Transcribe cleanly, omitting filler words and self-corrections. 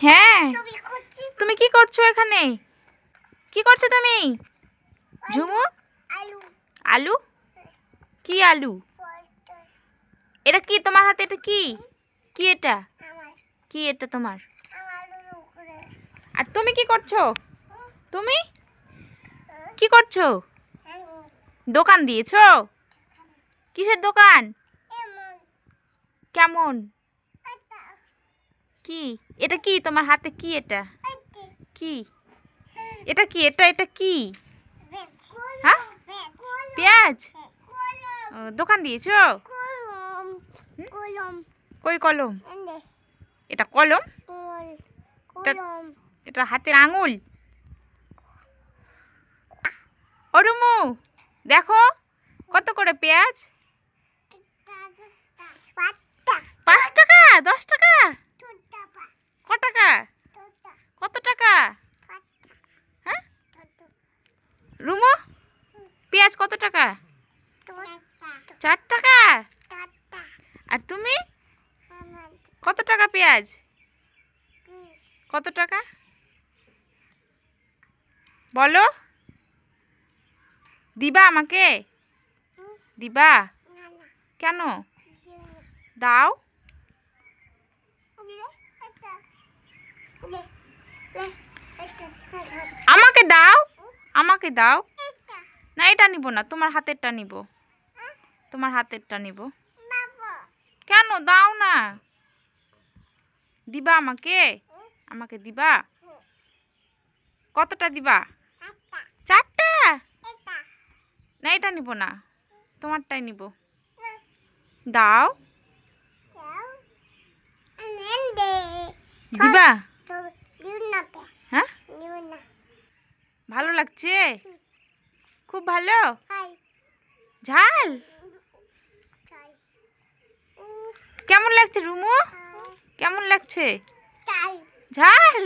হ্যাঁ, তুমি কি করছো এখানে? কি করছো তুমি? ঝুমু, আলু? কি আলু? এটা কি তোমার হাতে? এটা কি? কি এটা? কি এটা তোমার? আর তুমি কি করছো? তুমি কি করছো? দোকান দিয়েছো? কিসের দোকান? কেমন? কি এটা? কি তোমার হাতে? কি এটা? কি এটা? কি এটা? এটা কি? হ্যাঁ, পেঁয়াজ। ও, দোকান দিয়েছো? কই কলম? এটা কলম? এটা হাতের আঙুল? ও রুমু, দেখো কত করে পেঁয়াজ? 5 টাকা? 10 টাকা? ক টাকা? কত টাকা? হ্যাঁ রুমু, পেঁয়াজ কত টাকা? 4 টাকা? আর তুমি কত টাকা পেঁয়াজ? কত টাকা বলো? দিবা আমাকে? দিবা? কেন? দাও। আমাকে দাও, আমাকে দাও। না, এটা নিব না, তোমার হাতেরটা নিব। তোমার হাতেরটা নিব। কেন? দাও না। দিবা আমাকে? আমাকে দিবা? কতটা দিবা? 4টা? না, এটা নিব না, তোমারটাই নিব। দাও। দিবা? হ্যাঁ, ভালো লাগছে? খুব ভালো? ঝাল? কেমন লাগছে রুমু? কেমন লাগছে? ঝাল?